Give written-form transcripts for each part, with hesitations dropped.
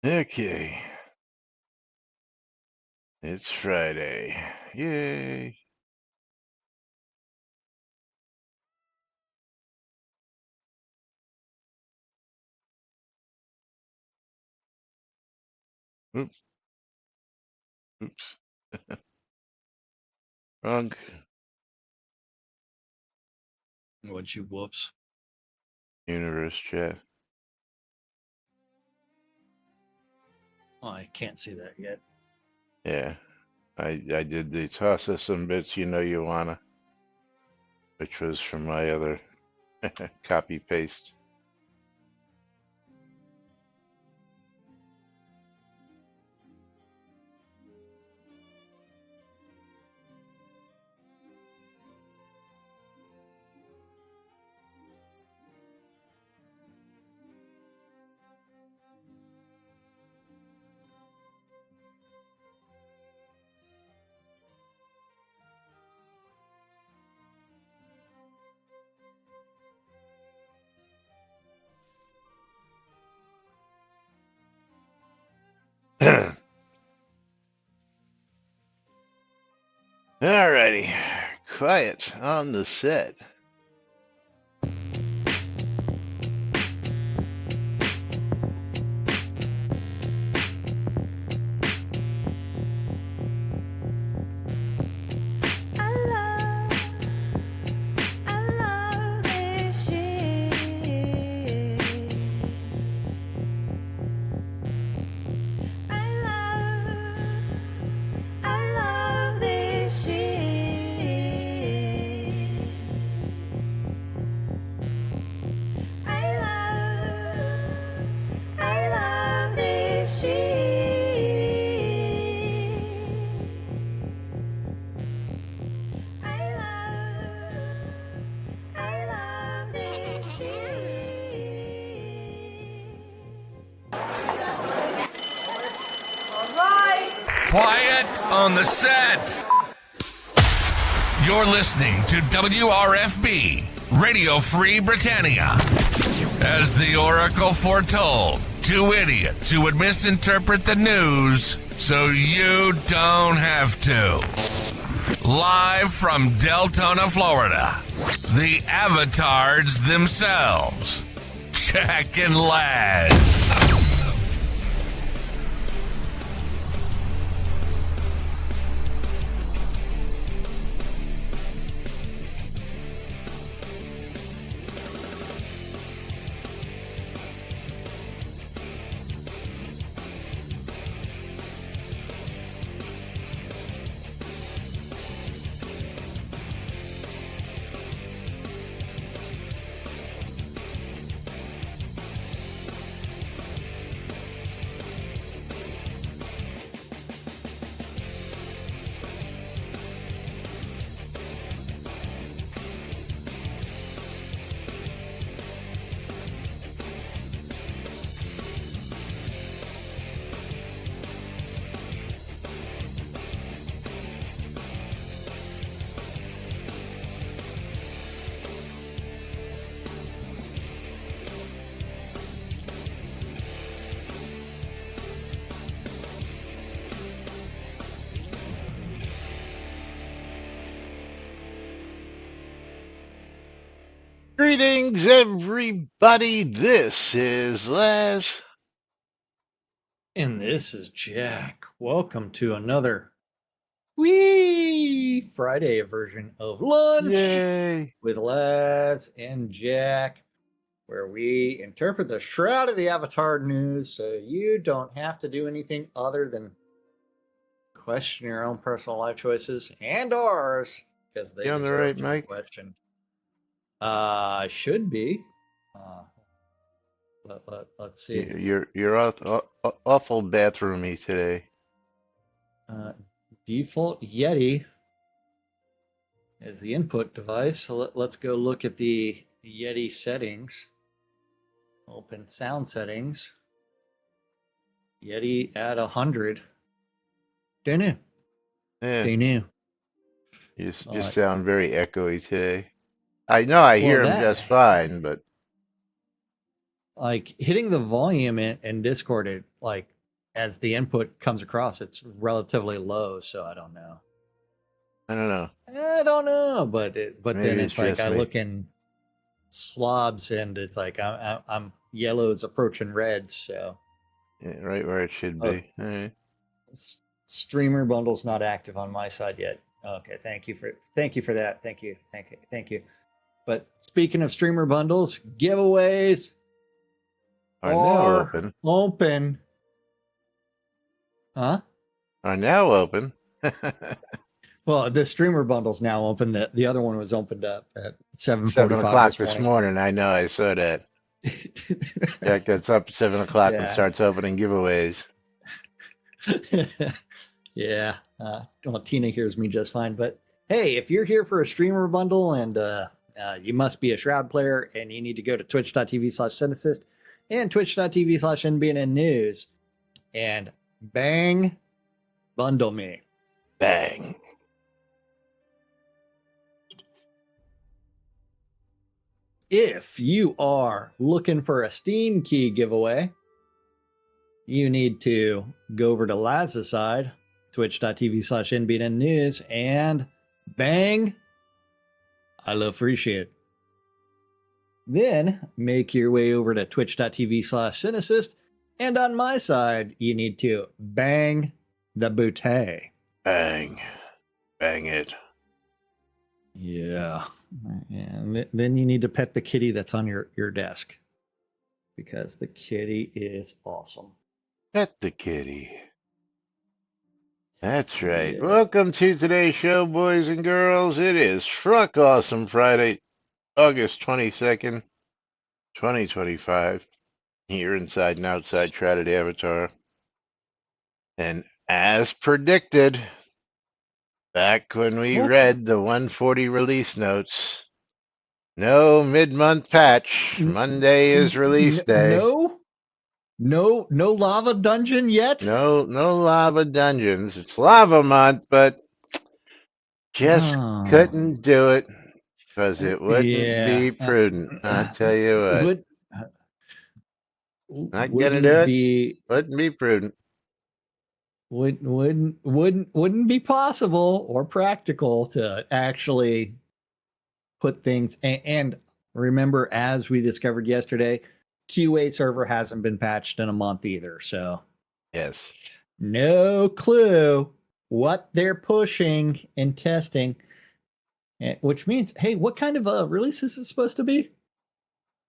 Okay, it's Friday. Yay. Oops, oops. Wrong. What'd you whoops? Universe chat. Oh, I can't see that yet. Yeah, I did the toss us some bits you wanna, which was from my other copy paste. Alrighty, quiet on the set. Quiet on the set. You're listening to WRFB, Radio Free Britannia. As the Oracle foretold, two idiots who would misinterpret the news so you don't have to. Live from Deltona, Florida, the avatars themselves, Jack and Laz. Greetings, everybody. This is Laz. And this is Jack. Welcome to another wee Friday version of Lunch Yay. with Laz and Jack, where we interpret the Shroud of the Avatar news so you don't have to do anything other than question your own personal life choices and ours, because they You on the deserve right to be mic? questioned. Should be. Let's see. You're awful bathroomy today. Default Yeti is the input device. So let's go look at the Yeti settings. Open sound settings. Yeti at 100. Don't know. Yeah, Don't know. you sound very echoey today. I know I hear him just fine, but like hitting the volume in Discord, it like as the input comes across, it's relatively low. So I don't know. I don't know. But Maybe then it's it's like just I me. look in slobs and it's like I'm yellows approaching reds. So Yeah, right where it should oh, be. All right. streamer bundle's not active on my side yet. Okay, thank you for that. Thank you. But speaking of streamer bundles, giveaways Are now are open. open. Huh? Are now open. Well, the streamer bundle's now open. The other one was opened up at 7:45 7 o'clock this this morning. morning. I know. I saw that. Jack gets up at 7 o'clock and Yeah. starts opening giveaways. Yeah. Well, Tina hears me just fine. But hey, if you're here for a streamer bundle and you must be a Shroud player and you need to go to twitch.tv/Synthesis and twitch.tv/NBNN News and bang, bundle me. Bang. If you are looking for a Steam key giveaway, you need to go over to Laz's side, twitch.tv/NBNN News, and bang, I love appreciate. Then make your way over to twitch.tv/Cynicist, and on my side, you need to bang the bouquet. Bang. Bang it. Yeah. And then you need to pet the kitty that's on your desk, because the kitty is awesome. Pet the kitty. That's right. Yeah. Welcome to today's show, boys and girls. It is Truck Awesome Friday, August 22nd, 2025, here inside and outside Shrouded Avatar. And as predicted, back when we read the 140 release notes, no mid-month patch. Monday is release day. No lava dungeon yet? No lava dungeons. It's lava month, but just couldn't do it because it wouldn't be prudent. I'll tell you what. Not gonna do it. Wouldn't be prudent. Wouldn't be possible or practical to actually put things. And remember, as we discovered yesterday, QA server hasn't been patched in a month either. So yes, no clue what they're pushing and testing. Which means, hey, what kind of release is this supposed to be?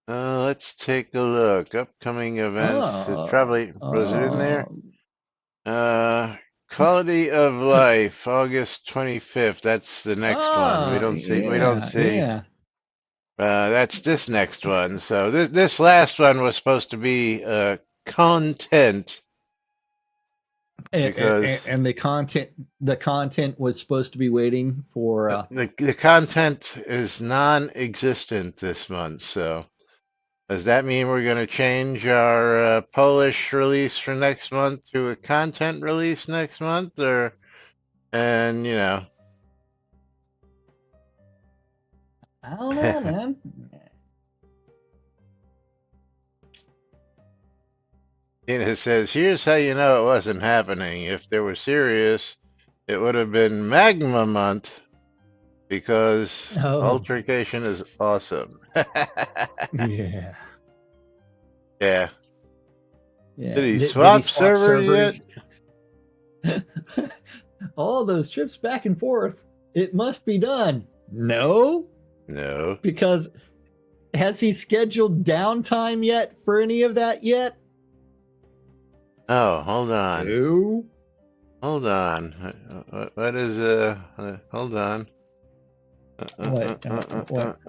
let's take a look. Upcoming events. It probably was it in there? Quality of Life, August 25th. That's the next one. We don't see. Yeah, We don't see. Yeah. That's this next one. So this last one was supposed to be content. Because and the content was supposed to be waiting for the content is non-existent this month. So does that mean we're going to change our Polish release for next month to a content release next month, or and you know? I don't know, man. Tina says, here's how you know it wasn't happening. If they were serious, it would have been Magma Month, because Altercation is awesome. Yeah. Yeah. Yeah. Did he swap servers yet? All those trips back and forth. It must be done. No. Because has he scheduled downtime yet for any of that yet? Oh, hold on. No. Hold on. What is hold on. What?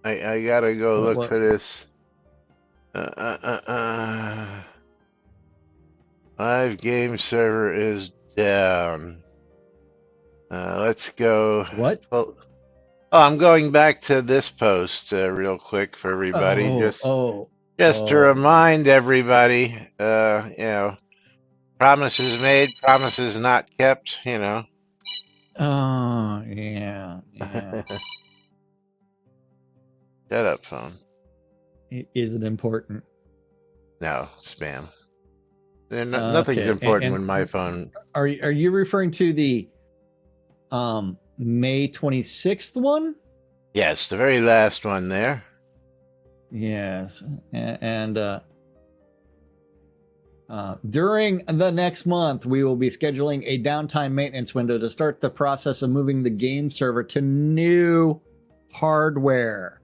I gotta go look for this. Live game server is down. Let's go. What? Oh, I'm going back to this post real quick for everybody. Just to remind everybody, you know, promises made, promises not kept, you know. Oh, yeah. Shut up, phone. Is it important? No, spam. Nothing's Okay. important when my phone. Are you referring to the May 26th one? Yes, the very last one there. Yes. And during the next month, we will be scheduling a downtime maintenance window to start the process of moving the game server to new hardware.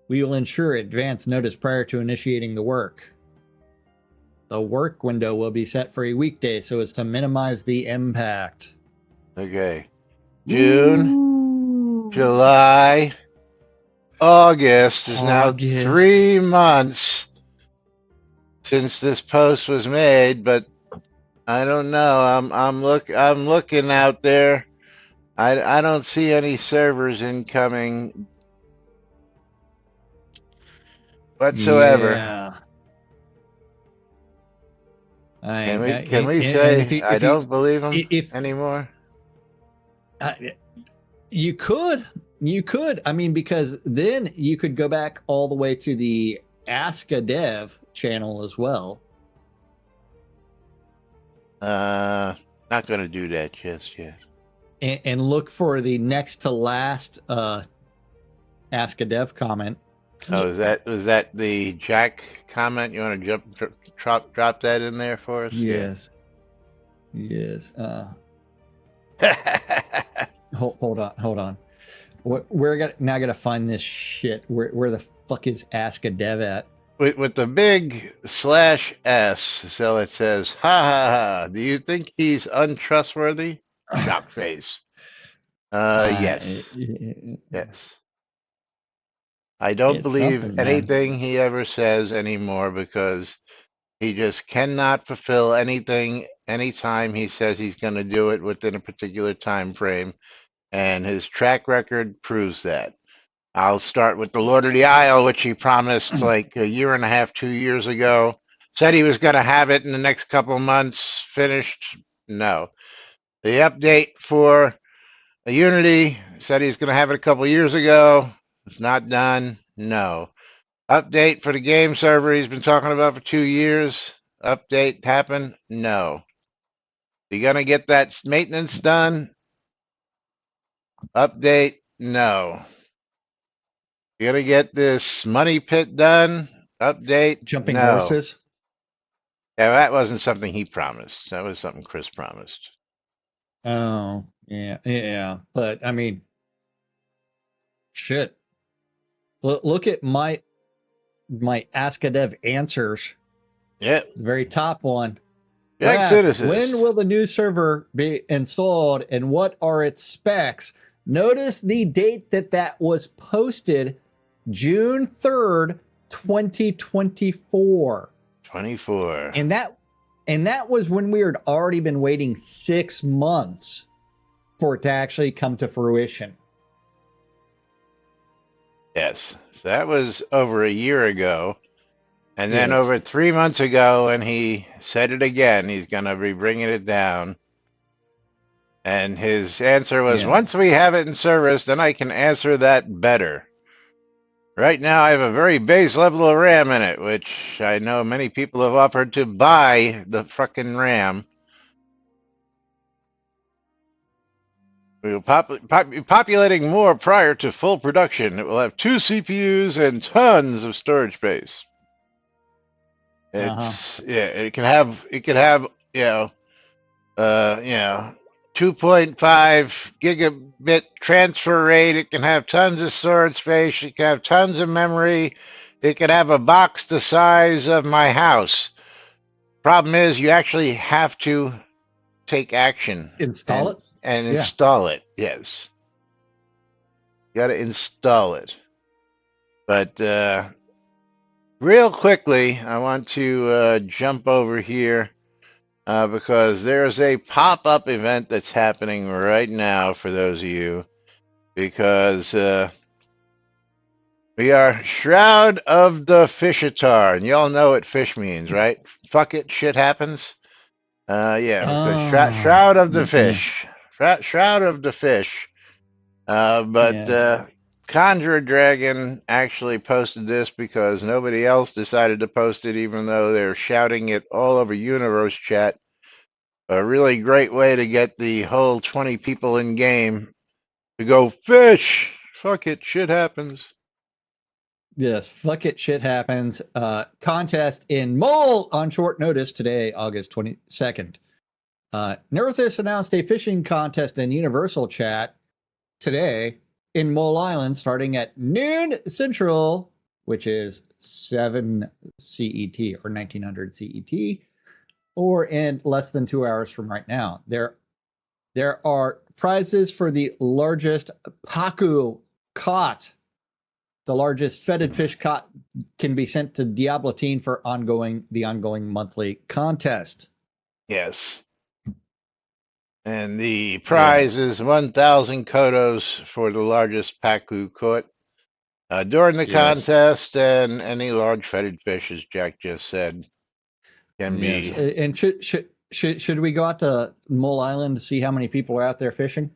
We will ensure advance notice prior to initiating the work. The work window will be set for a weekday so as to minimize the impact. Okay. June, July, August is now August. 3 months since this post was made, but I don't know. I'm looking out there. I don't see any servers incoming whatsoever. Yeah. Can we and say I don't believe them anymore? You could. I mean, because then you could go back all the way to the Ask a Dev channel as well. Not going to do that just yet. And look for the next to last Ask a Dev comment. Oh, was that the Jack comment? You want to drop that in there for us? Yes. Yes. Hold on. We're now gonna find this shit. Where the fuck is Ask a Dev at? With the big /S, so it says, ha ha ha. Do you think he's untrustworthy? Shock face. Yes. Yes. I don't believe anything he ever says anymore because he just cannot fulfill anything anytime he says he's going to do it within a particular time frame. And his track record proves that. I'll start with the Lord of the Isle, which he promised like a year and a half, 2 years ago. Said he was going to have it in the next couple of months. Finished? No. The update for the Unity said he's going to have it a couple of years ago. It's not done. No. Update for the game server he's been talking about for 2 years. Update happen? No. You going to get that maintenance done? Update? No. You gonna get this money pit done? Update? Jumping No. horses? Yeah, that wasn't something he promised. That was something Chris promised. Oh, yeah. But I mean, shit. Look at my Ask a Dev answers. Yeah. The very top one. Jack Citizens. When will the new server be installed and what are its specs? Notice the date that was posted, June 3rd, 2024. 24. And that was when we had already been waiting 6 months for it to actually come to fruition. Yes. So that was over a year ago. And then Yes. over 3 months ago, and he said it again, he's going to be bringing it down. And his answer was, once we have it in service, then I can answer that better. Right now, I have a very base level of RAM in it, which I know many people have offered to buy the fucking RAM. We will be populating more prior to full production. It will have 2 CPUs and tons of storage space. It's it can have 2.5 gigabit transfer rate. It can have tons of storage space. It can have tons of memory. It can have a box the size of my house. Problem is, you actually have to take action. Install it? And install it, yes. You got to install it. But real quickly, I want to jump over here. Because there's a pop-up event that's happening right now for those of you. Because we are Shroud of the Fishitar. And y'all know what fish means, right? Fuck it, shit happens. Because Shroud of the Fish. Shroud of the Fish. Conjure Dragon actually posted this because nobody else decided to post it, even though they're shouting it all over Universe chat. A really great way to get the whole 20 people in game to go fish. Fuck it, shit happens. Yes, fuck it, shit happens. Contest in Mole on short notice today, August 22nd. Nerthus announced a fishing contest in Universal Chat today in Mole Island starting at noon Central, which is 7 CET or 1900 CET, or in less than 2 hours from right now. There are prizes for the largest pacu caught. The largest feted fish caught can be sent to Diablotine for the ongoing monthly contest. Yes. And the prize is 1,000 kodos for the largest pacu caught during the contest, and any large feted fish, as Jack just said, can be. And should we go out to Mole Island to see how many people are out there fishing?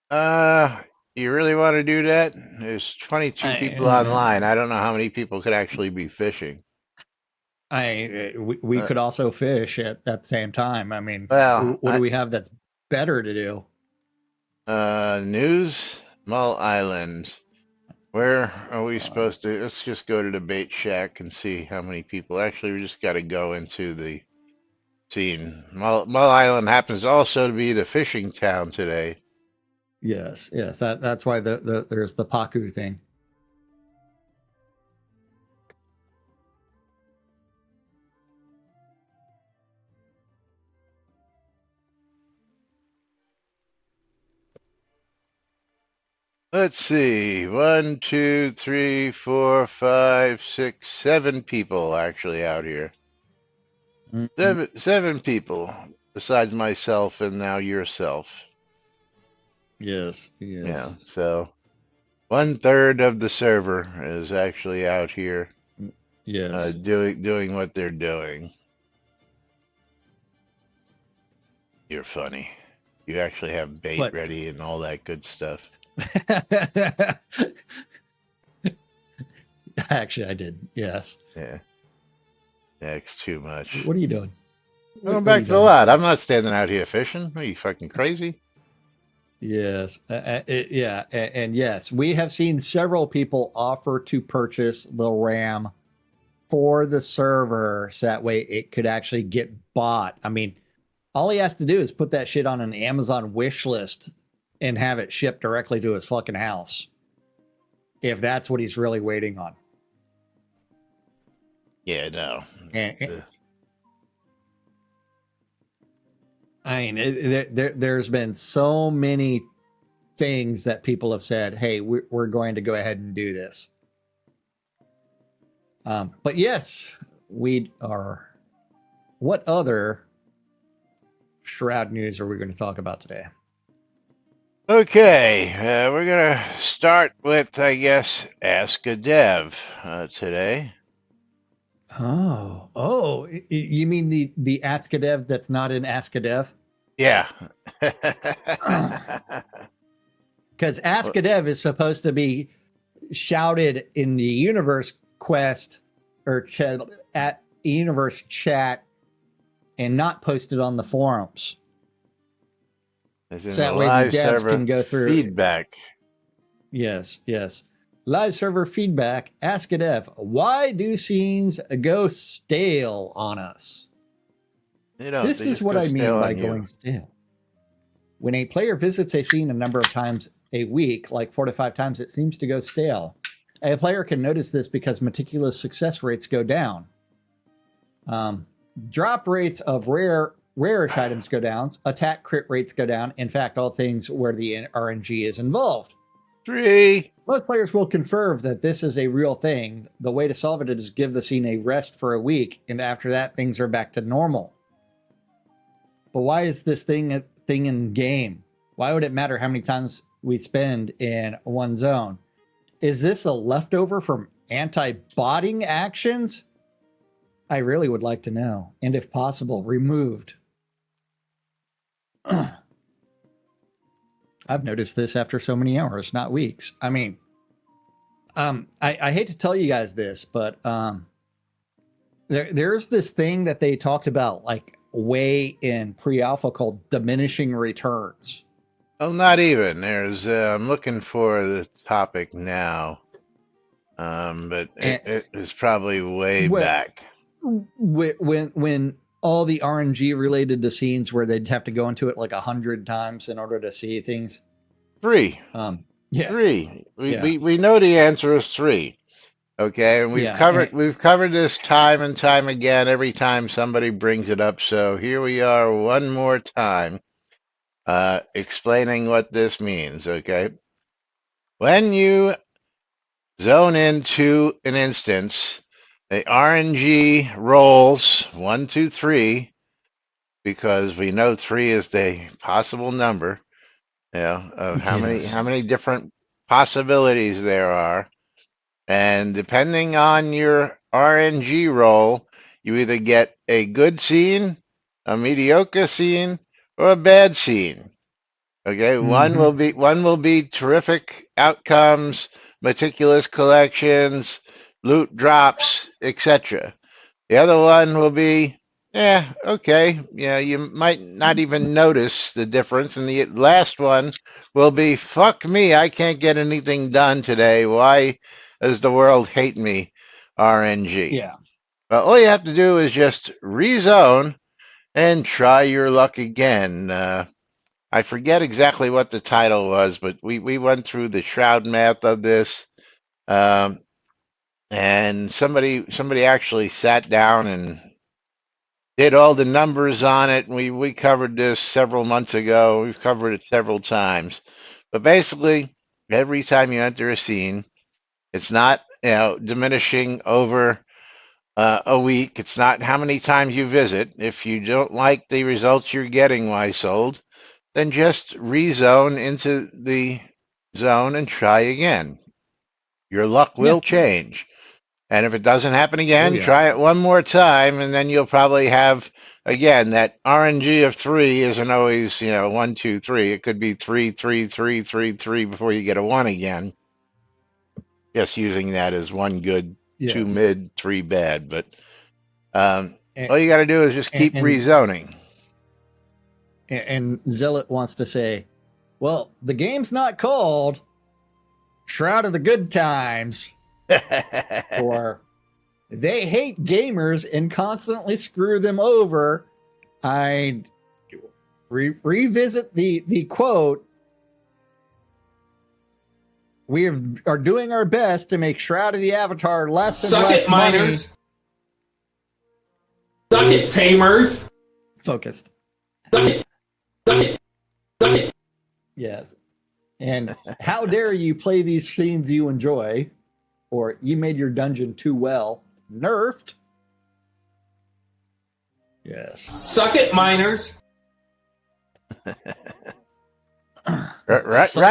You really want to do that? There's 22 people online. I don't know how many people could actually be fishing. We could also fish at the same time. I mean, well, what do we have that's better to do? News, Mull Island. Where are we supposed to? Let's just go to the bait shack and see how many people. Actually, we just got to go into the scene. Mull Island happens also to be the fishing town today. Yes. That's why there's the pacu thing. Let's see. 1, 2, 3, 4, 5, 6, 7 people actually out here. Seven people besides myself and now yourself. Yes. Yeah. So 1/3 of the server is actually out here. Yes. Doing what they're doing. You're funny. You actually have bait ready and all that good stuff. Actually, I did. Yes. Yeah. That's too much. What are you doing? Going back to the lot. I'm not standing out here fishing. Are you fucking crazy? Yes. Yeah. And yes, we have seen several people offer to purchase the RAM for the server so that way it could actually get bought. I mean, all he has to do is put that shit on an Amazon wish list and have it shipped directly to his fucking house. If that's what he's really waiting on. Yeah, no. I mean, there's been so many things that people have said, hey, we're going to go ahead and do this. But yes, we are. What other Shroud news are we going to talk about today? Okay, we're going to start with, I guess, Ask a Dev today. Oh, you mean the Ask a Dev that's not in Ask a Dev? Yeah. Because Ask a Dev is supposed to be shouted in the Universe Quest or at Universe Chat and not posted on the forums. So that way the devs can go through feedback. Yes. Live server feedback. Ask a Dev. Why do scenes go stale on us? This is what I mean by going stale. When a player visits a scene a number of times a week, like 4 to 5 times, it seems to go stale. A player can notice this because meticulous success rates go down. Drop rates of rarish items go down. Attack crit rates go down. In fact, all things where the RNG is involved. 3. Most players will confirm that this is a real thing. The way to solve it is give the scene a rest for a week, and after that, things are back to normal. But why is this thing a thing in game? Why would it matter how many times we spend in one zone? Is this a leftover from anti-botting actions? I really would like to know, and if possible, removed. I've noticed this after so many hours, not weeks. I mean, I hate to tell you guys this, but there's this thing that they talked about like way in pre-alpha called diminishing returns. Well, not even. I'm looking for the topic now, but And it is probably way when back. when all the RNG related to scenes where they'd have to go into it like 100 times in order to see things. 3. Yeah, 3. yeah, We know the answer is 3. Okay, and yeah, we've covered this time and time again every time somebody brings it up. So here we are one more time, explaining what this means. Okay, when you zone into an instance, the RNG rolls 1, 2, 3 because we know 3 is the possible number. Of yes, how many different possibilities there are. And depending on your RNG roll, you either get a good scene, a mediocre scene, or a bad scene. Okay, mm-hmm. one will be terrific outcomes, meticulous collections, loot drops, etc. The other one will be, yeah, okay. Yeah, you might not even notice the difference. And the last one will be, fuck me, I can't get anything done today. Why does the world hate me? RNG. Yeah, All you have to do is just rezone and try your luck again. I forget exactly what the title was, but we went through the Shroud math of this. Um, and somebody actually sat down and did all the numbers on it. We covered this several months ago. We've covered it several times. But basically, every time you enter a scene, it's not diminishing over a week. It's not how many times you visit. If you don't like the results you're getting, why sold, then just rezone into the zone and try again. Your luck yeah, will change. And if it doesn't happen oh again, yeah, try it one more time, and then you'll probably have again that RNG of 3 isn't always 1, 2, 3. It could be 3, 3, 3, 3, 3 before you get a 1 again. Just using that as 1 good, 2 yes. mid, 3 bad. But And all you got to do is just keep and, rezoning. and Zealot wants to say, well, the game's not called Shroud of the Good Times, or they hate gamers and constantly screw them over. I revisit the quote. We are doing our best to make Shroud of the Avatar less and Suck less it, money. miners. Suck it, tamers. Focused. Suck it. Suck it. Suck it. Yes. And how dare you play these scenes you enjoy, or you made your dungeon too well. Nerfed. Yes. Suck it, miners. Suck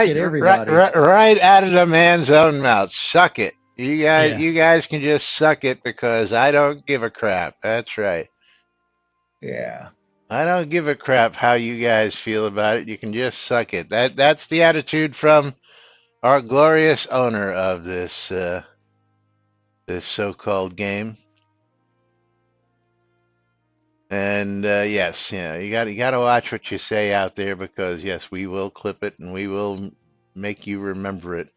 it, everybody. Right out of the man's own mouth. Suck it. Yeah. You guys can just suck it because I don't give a crap. That's right. Yeah. I don't give a crap how you guys feel about it. You can just suck it. That's the attitude from our glorious owner of this this so-called game. And yes, you got to watch what you say out there because yes, we will clip it and we will make you remember it.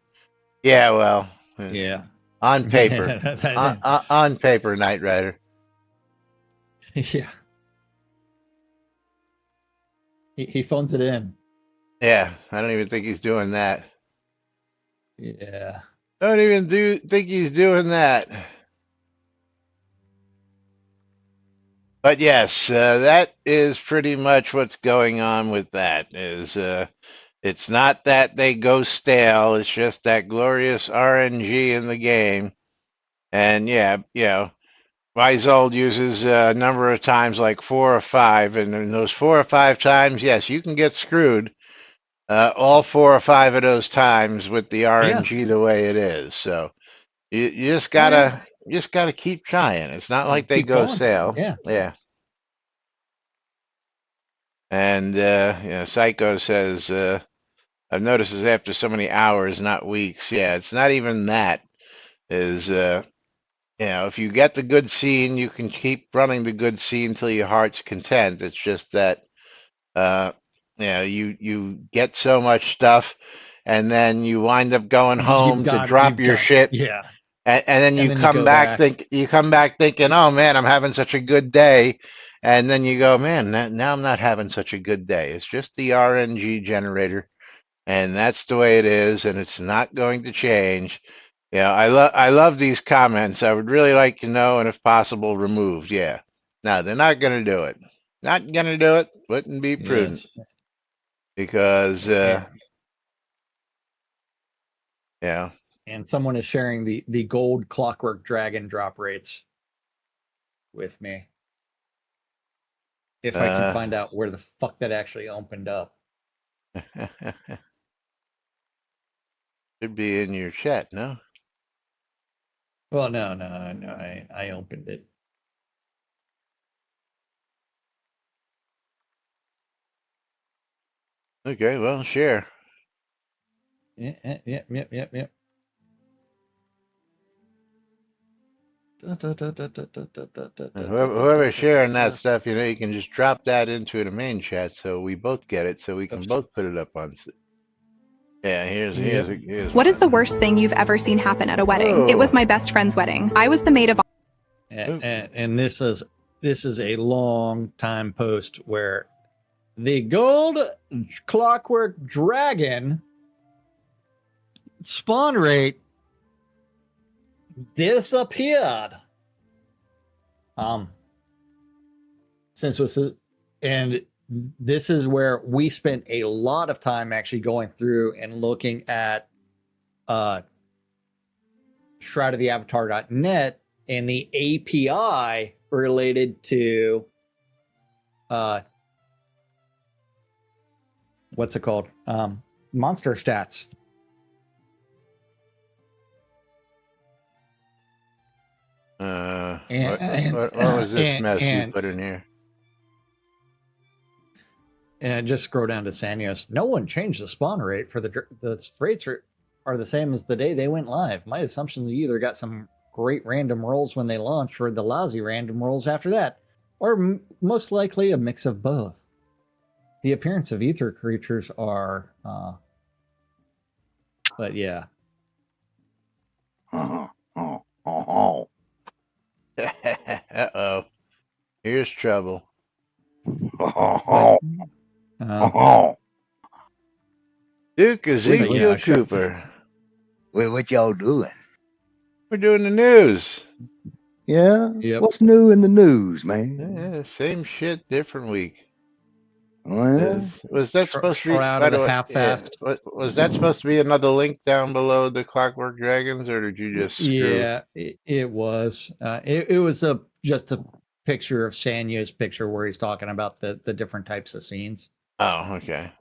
Yeah, well, Yeah. on paper, on paper, Knight Rider. Yeah. He phones it in. Yeah, I don't even think he's doing that. Yeah. Don't even think he's doing that. But yes, that is pretty much what's going on with that. It's not that they go stale. It's just that glorious RNG in the game. And yeah, Weisold uses a number of times, like 4 or 5, and in those 4 or 5 times, yes, you can get screwed. All 4 or 5 of those times with the Yeah. RNG the way it is. So you just Oh, yeah. gotta keep trying. It's not like they Keep go going. stale. Yeah. Yeah. And Psycho says I've noticed is after so many hours, not weeks. Yeah, it's not even that. Is if you get the good scene, you can keep running the good scene till your heart's content. It's just that uh, you get so much stuff, and then you wind up going home to drop your shit, yeah, and then and you then you come go back back. thinking, oh man, I'm having such a good day, and then you go, man, now I'm not having such a good day. It's just the RNG generator, and that's the way it is, and it's not going to change. Yeah, I love these comments. I would really like to know, and if possible, removed. Yeah, no, they're not going to do it. Not going to do it. Wouldn't be prudent Yes, because and yeah. and someone is sharing the gold clockwork dragon drop rates with me. If I can Uh, find out where the fuck that actually opened up. should be in your chat, no? Well, no, I opened it. Okay, well, share. Yep. And whoever's sharing that stuff, you can just drop that into the main chat so we both get it, so we can Oops. both put it up on. Yeah, Yep. here's What is the one. worst thing you've ever seen happen at a wedding? It was Oh, my best friend's wedding. I was the maid of And this is a long time post where the gold clockwork dragon spawn rate disappeared. Since was and this is where we spent a lot of time actually going through and looking at shroudoftheavatar.net and the API related to what's it called? Monster stats. what was this mess you put in here? And just scroll down to Sanios. No one changed the spawn rate for the rates are the same as the day they went live. My assumption is you either got some great random rolls when they launched or the lousy random rolls after that, or most likely a mix of both. The appearance of ether creatures are, but yeah. Uh-oh. Here's trouble. Duke Ezekiel Cooper. What y'all doing? We're doing the news. Yeah? Yep. What's new in the news, man? Yeah, same shit, different week. Well, Was that supposed to be, Shroud by of the the way, half-fast. was that supposed to be another link down below the Clockwork Dragons, or did you just screw? Yeah, it was. It was just a picture of Sanya's picture where he's talking about the different types of scenes Oh, okay.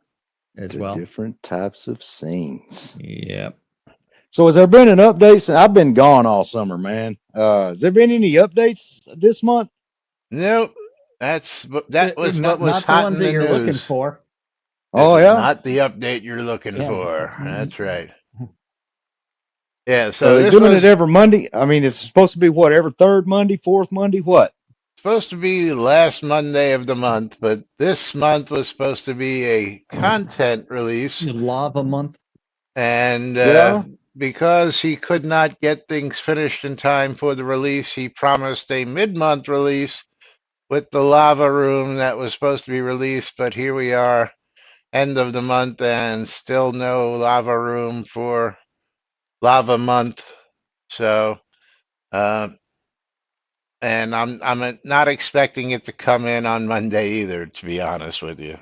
as the well. different types of scenes. Yep. So has there been an update? I've been gone all summer, man. Has there been any updates this month? Nope. That was what was Not the hot ones in that the you're looking news. for. This Oh, is yeah? not the update you're looking Yeah. for. That's right. Yeah, So so they're this doing was it every Monday? I mean, it's supposed to be what, every third Monday, fourth Monday? What? supposed to be last Monday of the month, but this month was supposed to be a content release. The Lava Month. And Yeah. because he could not get things finished in time for the release, he promised a mid-month release with the lava room that was supposed to be released. But here we are, end of the month, and still no lava room for lava month. So, and I'm not expecting it to come in on Monday either, to be honest with you.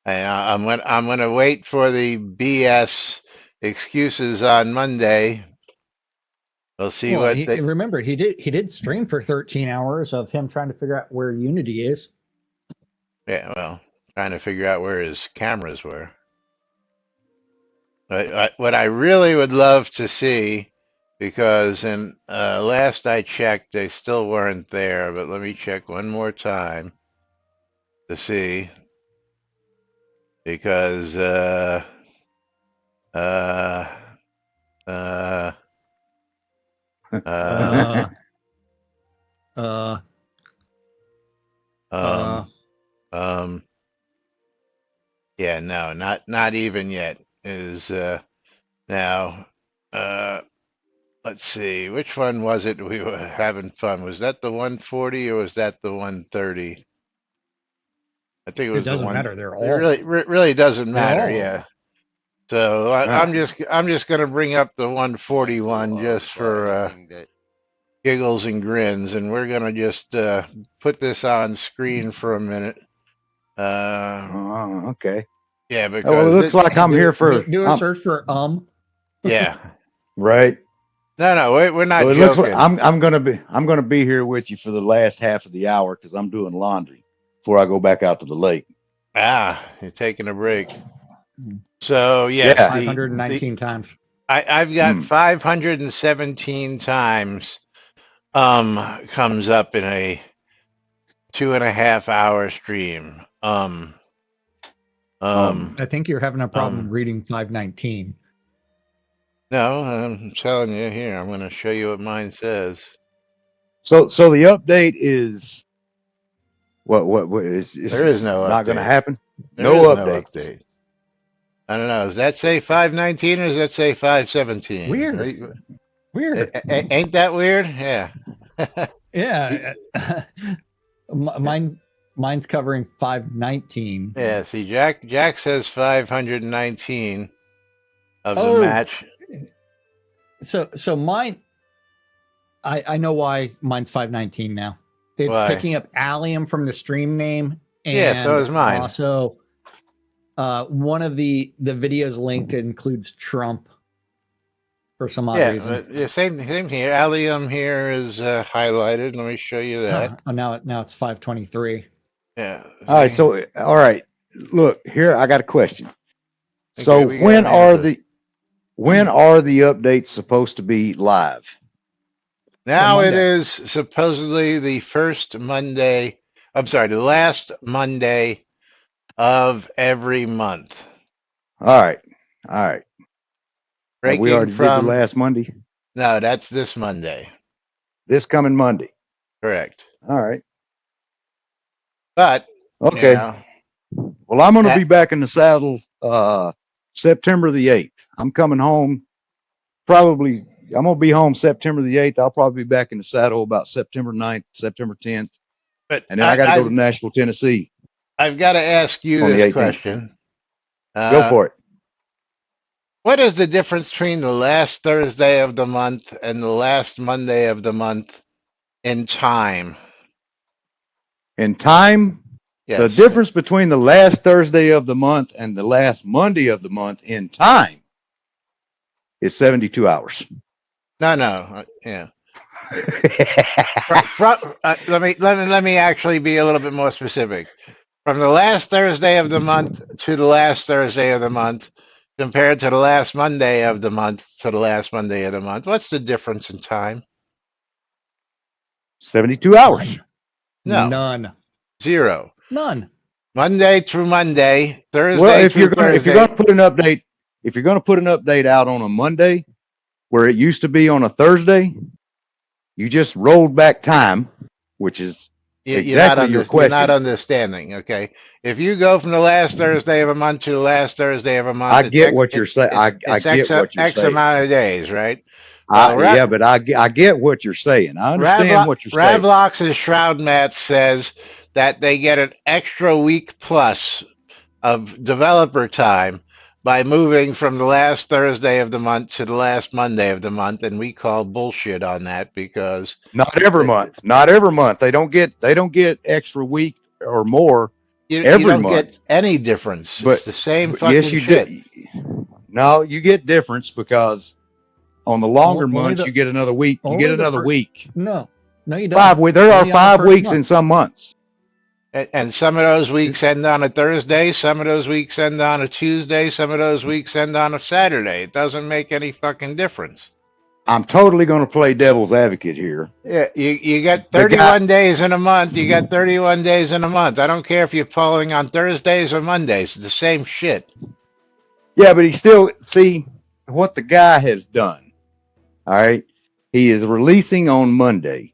I'm gonna wait for the BS excuses on Monday. We'll see Well, what they. remember he did stream for 13 hours of him trying to figure out where Unity is. Yeah, well, trying to figure out where his cameras were. But what I really would love to see, because in last I checked, they still weren't there. But let me check one more time to see. because uh, uh, Uh, um, um, yeah, no, not even yet. Is now, let's see, which one was it we were having fun? Was that the 140 or was that the 130? I think it it was the doesn't one. matter. They're It all really doesn't they're matter. all Yeah. So Ah, I'm just gonna bring up the I saw 141 just for anything that giggles and grins, and we're gonna just put this on screen for a minute. Uh, oh, okay. yeah, Oh, well, it because looks like I'm here for. do a search for yeah, Right. no, we're So not it looks like joking. I'm gonna be here with you for the last half of the hour because I'm doing laundry before I go back out to the lake. Ah, you're taking a break. So yes, Yeah. 519 times. I've got Hmm. 517 times comes up in a 2.5 hour stream. Um, I think you're having a problem um, reading 519. no, I'm telling you here, I'm going to show you what mine says. So the update is what There is is no not gonna update. happen? There No is no updates. update. I don't know. Does that say 519 or does that say 517? Weird. Ain't that weird? Yeah. Yeah. Mine's covering 519. Yeah, see, Jack says 519 of the Oh, match. so mine. I know why mine's 519 now. It's Why? picking up allium from the stream name, and Yeah, so is mine. also, one of the videos linked includes Trump for some odd reason. Yeah, same here. Allium here is highlighted. Let me show you that. Oh, now it's 523. Yeah. All right, see? so all right. Look, here I got a question. So Okay, we got an answer. when are the updates supposed to be live? Now it Monday. is supposedly the first Monday. I'm sorry, the last Monday of every month. All right. All right. And we Breaking already did the from, last Monday. no, that's this Monday. This coming Monday. Correct. All right. But, Okay. you know, Well, I'm going to that, be back in the saddle September the 8th. I'm coming home probably. I'm going to be home September the 8th. I'll probably be back in the saddle about September 9th, September 10th. but And then I got to go to Nashville, Tennessee I've got to ask you on the this 18th. question. Go for it. What is the difference between the last Thursday of the month and the last Monday of the month in time? In time, the Yes. difference between the last Thursday of the month and the last Monday of the month in time is 72 hours. No. Yeah. Let me actually be a little bit more specific. From the last Thursday of the month to the last Thursday of the month, compared to the last Monday of the month to the last Monday of the month, what's the difference in time? 72 hours. No, None. zero. None. Monday through Monday, Well, Thursday if you're through gonna Thursday. put an update, if you're gonna put an update out on a Monday, where it used to be on a Thursday, you just rolled back time, which is exactly your You're not question. understanding. Okay, if you go from the last Thursday of a month to the last Thursday of a month, I get what you're saying. I it's get what you're X saying. amount of days, right? Well, Yeah, but I get what you're saying. I understand what you're saying. Ravlox's Shroud Mat says that they get an extra week plus of developer time by moving from the last Thursday of the month to the last Monday of the month, and we call bullshit on that because Not every month. Not every month. They don't get extra week or more you every don't month. get any difference. But, It's the same but fucking yes, you shit. do. No, you get difference because on the longer Only months the- you get another week. You get only the another fir- week. No, you don't. 5 weeks. There are Only on the 5 first weeks month. in some months. And some of those weeks end on a Thursday, some of those weeks end on a Tuesday, some of those weeks end on a Saturday. It doesn't make any fucking difference. I'm totally going to play devil's advocate here. Yeah, you got The guy, 31 days in a month. You got 31 days in a month. I don't care if you're polling on Thursdays or Mondays. It's the same shit. yeah, but he still see what the guy has done. All right, he is releasing on Monday.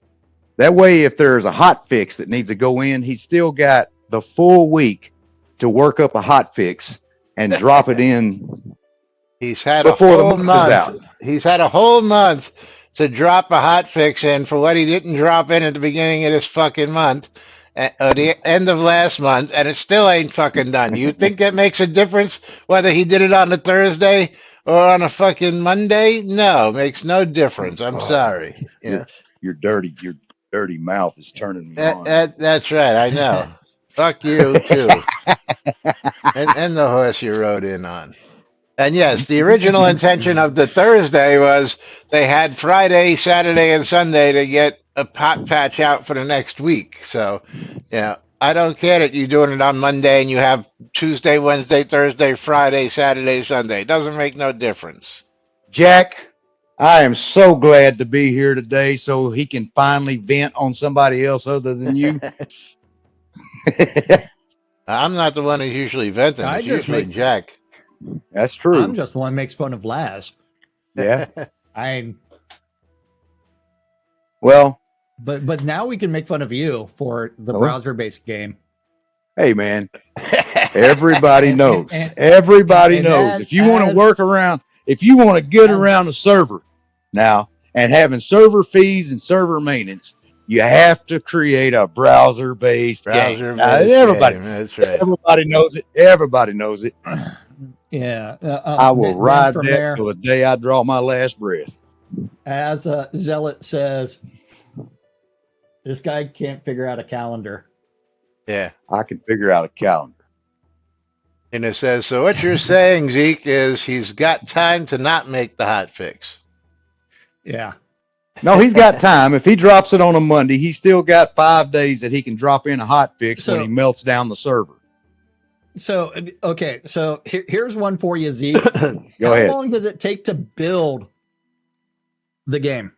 That way, if there's a hot fix that needs to go in, he's still got the full week to work up a hot fix and drop it in He's had a before the whole month is month. out. He's had a whole month to drop a hot fix in for what he didn't drop in at the beginning of this fucking month, or the end of last month, and it still ain't fucking done. You think that makes a difference whether he did it on a Thursday or on a fucking Monday? No, makes no difference. I'm sorry. Yeah, Your dirty mouth is turning me on. that's right. I know. Fuck you too, and the horse you rode in on. And yes, the original intention of the Thursday was they had Friday, Saturday, and Sunday to get a hot patch out for the next week. So, yeah, I don't care that you're doing it on Monday and you have Tuesday, Wednesday, Thursday, Friday, Saturday, Sunday. It doesn't make no difference. Jack, I am so glad to be here today so he can finally vent on somebody else other than you. I'm not the one who's usually venting. I It's just usually make- Jack. That's true. I'm just the one who makes fun of Laz. Yeah. Well, But now we can make fun of you for the Oh. browser-based game. hey, man, everybody And- knows. and- Everybody and knows. that If you want to as- work around, if you want to get as- around a server now and having server fees and server maintenance, you have to create a browser-based game. Now, everybody, game. That's right. everybody knows it. Everybody knows it. Yeah. I will then ride from that there, till the day I draw my last breath. as Zealot says, this guy can't figure out a calendar. Yeah. I can figure out a calendar. And it says, so what you're saying, Zeke, is he's got time to not make the hot fix. Yeah. No, he's got time. If he drops it on a Monday, he's still got 5 days that he can drop in a hot fix when So- he melts down the server. So, okay. So here's one for you, Zeke. Go How ahead. long does it take to build the game?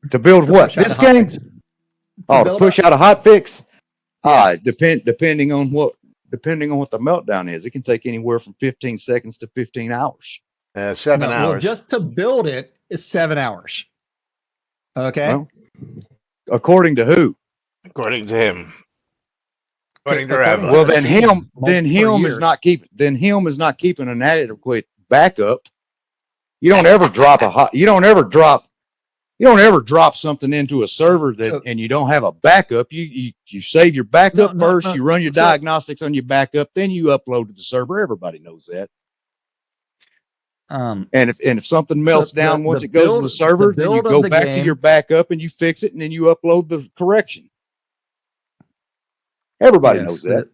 To build To what? push out This a hot game? fix? Oh, to build push up- out a hot fix? Depending on what the meltdown is. It can take anywhere from 15 seconds to 15 hours. 7 No, hours. well, just to build it is 7 hours. Okay. Well, according to who? According to him. According to According Rabbi. to Well, the then team, him for is not keeping an adequate backup. You don't ever drop something into a server and you don't have a backup. You save your backup No, first, no. you run your So- diagnostics on your backup, then you upload to the server. Everybody knows that. And if something melts So down the once it goes to build- the server, the then you build of go the back to game- your backup and you fix it and then you upload the correction. Everybody knows that.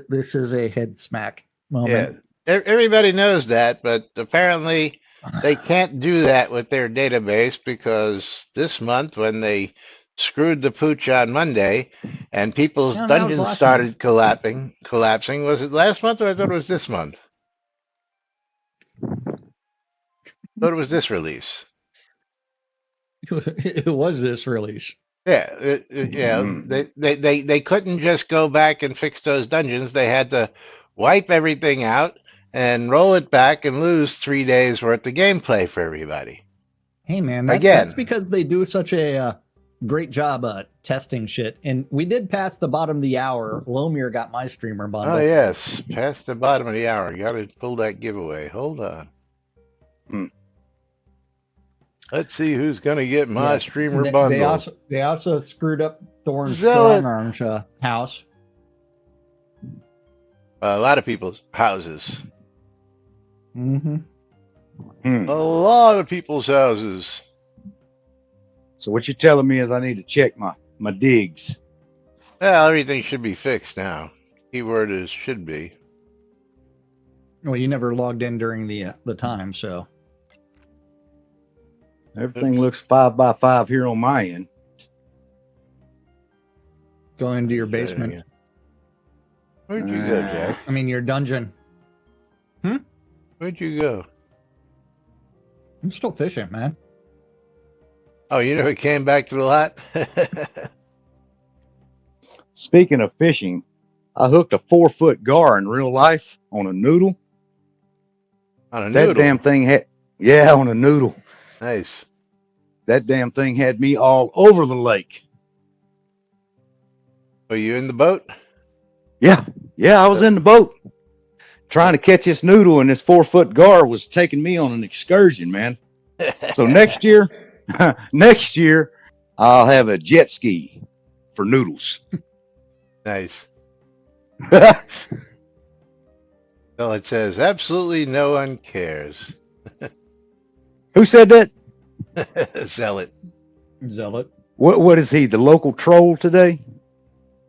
This is a head smack Yeah. moment. Everybody knows that, but apparently they can't do that with their database because this month, when they screwed the pooch on Monday and people's No, that was dungeons last started collapsing. Was it last month or I thought it was this month? Thought it was this release. It was this release. Yeah, they couldn't just go back and fix those dungeons. They had to wipe everything out and roll it back and lose 3 days worth of gameplay for everybody. Hey man, Again. that's because they do such a great job testing shit. And we did pass the bottom of the hour. Lomir got my streamer bundle. Oh yes, past the bottom of the hour. Got to pull that giveaway. Hold on. Hmm. Let's see who's gonna get my Yes. streamer They- bundle. They also screwed up Thorn's Zealot. Strongarm's house. A lot of people's houses. Mm-hmm. A lot of people's houses. So what you're telling me is I need to check my digs. Well, everything should be fixed now. Keyword is should be. Well, you never logged in during the time, so Everything looks 5x5 here on my end. go into your basement. Where'd you go, Jack? I mean, your dungeon. Where'd you go? I'm still fishing, man. Oh, you never came back to the lot? Speaking of fishing, I hooked a 4-foot gar in real life on a noodle. On a That noodle. damn thing had, yeah, on a noodle. Nice. That damn thing had me all over the lake. Were you in the boat? Yeah, I was in the boat trying to catch this noodle, and this 4-foot gar was taking me on an excursion, man. So next year, I'll have a jet ski for noodles. Nice. Well, it says absolutely no one cares. Who said that? Sell it. Zealot. What is he? The local troll today?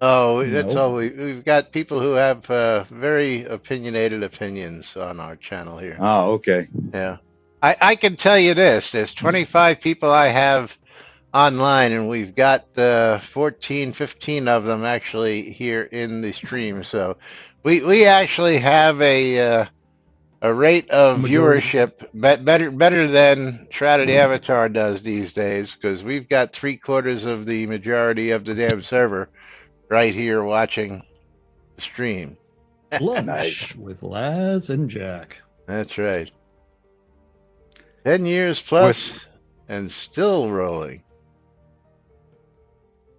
Oh, that's Nope. all we've got people who have very opinionated opinions on our channel here. Oh, okay. Yeah. I can tell you this. There's 25 people I have online, and we've got 14, 15 of them actually here in the stream. So we actually have a rate of Majority. viewership better than Shroud of the Avatar does these days, because we've got 3/4 of the majority of the damn server right here watching the stream. Lunch Nice. with Laz and Jack. That's right. 10 years plus and still rolling.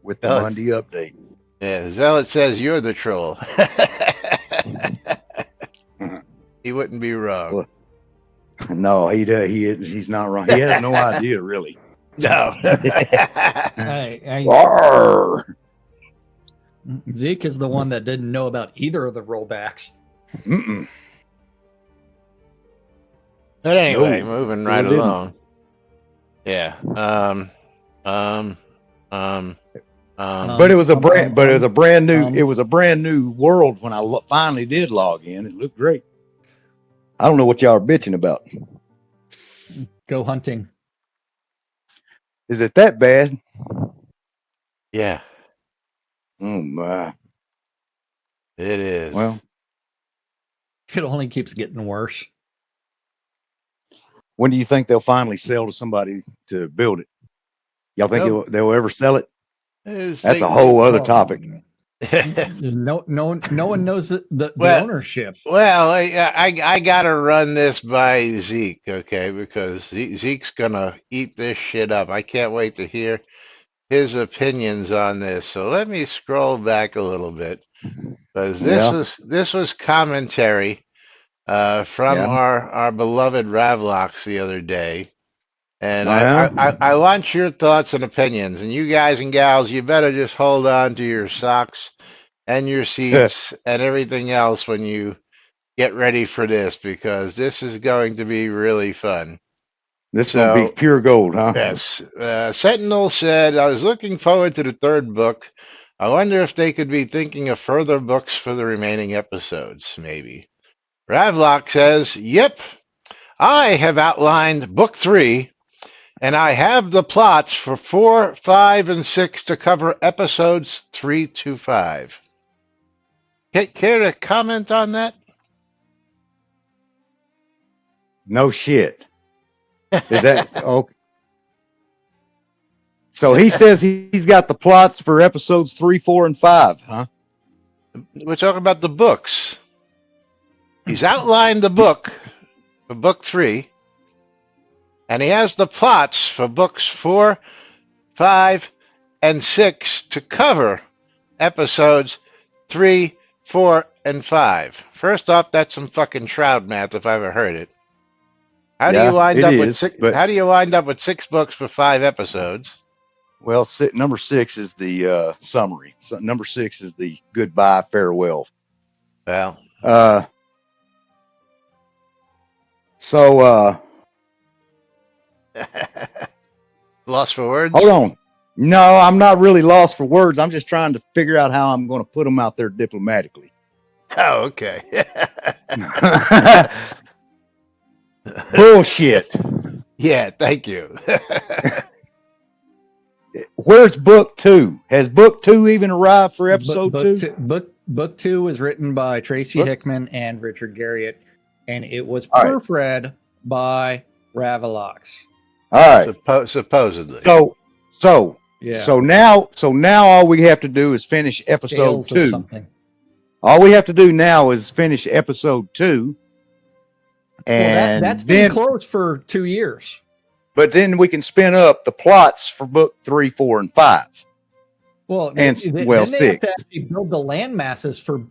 With the Zealot. Monday update. Yeah, Zealot says you're the troll. He wouldn't be wrong. Well, no, he's not wrong. He has no idea, really. No. Arr! Zeke is the one that didn't know about either of the rollbacks. Mm-mm. But anyway, No, moving sure right didn't. along. Yeah. But it was a brand new. um, It was a brand new world when I finally did log in. It looked great. I don't know what y'all are bitching about. Go hunting. Is it that bad? Yeah, Oh my. it is. Well, It only keeps getting worse. when do you think they'll finally sell to somebody to build it? Y'all think Nope. they'll ever sell it? It's That's a like- whole other topic. No one knows the Well- ownership. Well, I gotta run this by Zeke, okay? Because Zeke's gonna eat this shit up. I can't wait to hear his opinions on this. So let me scroll back a little bit, because this was commentary from Yeah. our beloved Ravlox the other day. And Uh-huh. I want your thoughts and opinions. And you guys and gals, you better just hold on to your socks and your seats and everything else when you get ready for this, because this is going to be really fun. This is gonna be pure gold, huh? Yes. Sentinel said, I was looking forward to the third book. I wonder if they could be thinking of further books for the remaining episodes, maybe. Ravlock says, yep, I have outlined book 3, and I have the plots for 4, 5, and 6 to cover episodes 3 to 5. Care to comment on that? No shit. Is that okay? So he says he's got the plots for episodes 3, 4, and 5, huh? We're talking about the books. He's outlined the book for book 3, and he has the plots for books 4, 5, and 6 to cover episodes 3, 4, and 5. First off, that's some fucking Shroud math if I ever heard it. How do Yeah, you wind it up with is, 6? but- How do you wind up with 6 books for 5 episodes? Well, number 6 is the summary. So number 6 is the goodbye, farewell. Well, So lost for words. hold on. No, I'm not really lost for words. I'm just trying to figure out how I'm going to put them out there diplomatically. Oh, okay. Bullshit. Yeah, thank you. Where's book 2? Has book 2 even arrived for episode book 2? Book 2 was written by Tracy Book- Hickman and Richard Garriott, and it was All right. proofread by Ravalox. All right. Supposedly. So Yeah. so now all we have to do is finish episode Scales of 2. something. All we have to do now is finish episode 2. And that's then been closed for 2 years. But then we can spin up the plots for book 3, 4, and 5. Well, And then they 6. have to actually build the land masses for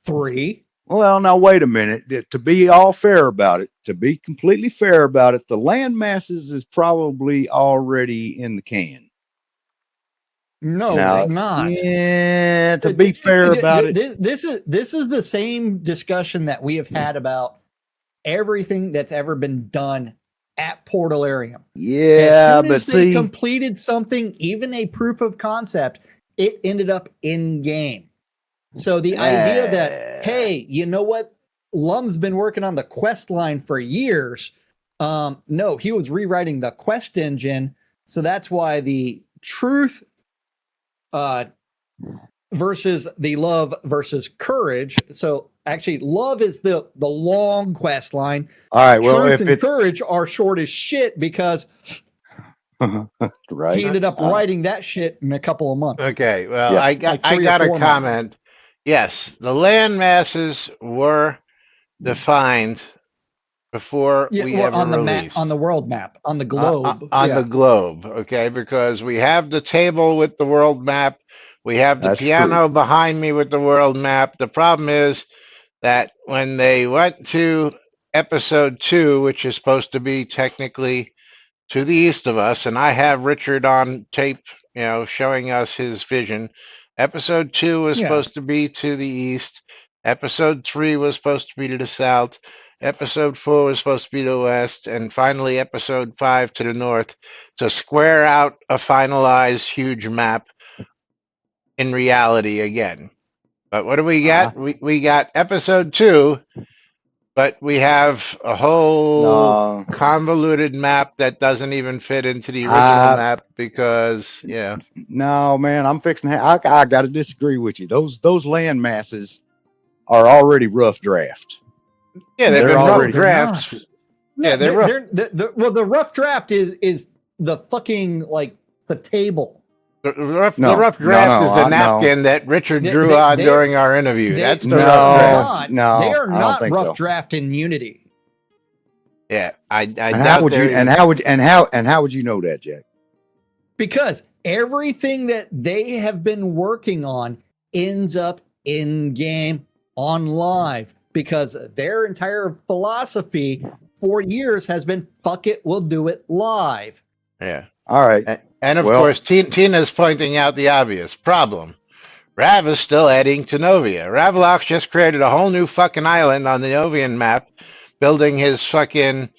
3. Well, now wait a minute. To be all fair about it, to be completely fair about it, the land masses is probably already in the can. No, Now, it's not. Yeah, to be fair about it. This is the same discussion that we have had about everything that's ever been done at Portalarium. Yeah, as soon but as they see, completed something, even a proof of concept, it ended up in game. So the idea that, hey, you know what? Lum's been working on the quest line for years. No, he was rewriting the quest engine. So that's why the truth versus the love versus courage. So actually, love is the long quest line. all right, well, Truth if and it's courage are short as shit because right, he ended up writing that shit in a couple of months. Okay, well, Yeah. I got Like 3 or a 4 months. comment. Yes, the land masses were defined before Yeah, we well, ever on the released. map, on the world map, on the globe. On yeah. the globe, okay? Because we have the table with the world map. We have the That's piano true. behind me with the world map. The problem is that when they went to episode 2, which is supposed to be technically to the east of us, and I have Richard on tape, showing us his vision. Episode 2 was Yeah. supposed to be to the east. Episode 3 was supposed to be to the south. Episode 4 was supposed to be to the west. And finally, episode 5 to the north to square out a finalized huge map in reality again. But what do we got? We got episode 2, but we have a whole No, convoluted map that doesn't even fit into the original map because, no, man, I'm fixing. I got to disagree with you. Those land masses are already rough draft. Yeah, they've They're been already- rough drafts. No, Yeah, they're rough. well, the rough draft is the fucking like the table. The rough No, draft no, is I- the no. napkin that Richard They- drew they- on they- during our interview. That's the No, rough draft. no, They are I don't not think rough so. draft in Unity. Yeah, I And doubt how would you? they're And even- how would you know that, Jack? Because everything that they have been working on ends up in game on live because their entire philosophy for years has been fuck it, we'll do it live. Yeah. All right. And of Well- course, Tina's pointing out the obvious problem. Rav is still adding to Novia. Ravlox just created a whole new fucking island on the Novian map, building his fucking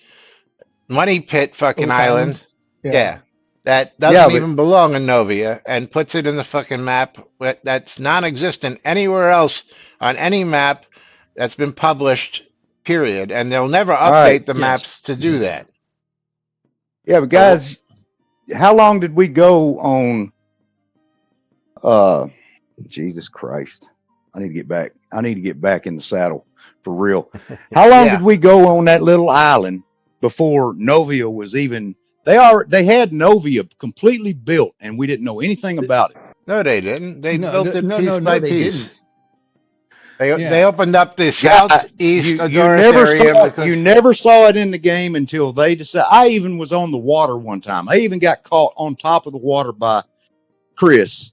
money pit fucking Oak island. Island? Yeah. That doesn't Yeah, but- even belong in Novia and puts it in the fucking map that's non-existent anywhere else on any map that's been published, period. And they'll never update right, the yes. maps to do that. Yeah, but guys, how long did we go on? Jesus Christ! I need to get back. I need to get back in the saddle for real. How long Yeah. did we go on that little island before Novia was even? They had Novia completely built, and we didn't know anything about it. No, they didn't. They No, built it no, piece no, by they piece. didn't. They Yeah. opened up the Yeah, southeast you Adoris never area saw because you never saw it in the game until they decided. I even was on the water one time. I even got caught on top of the water by Chris,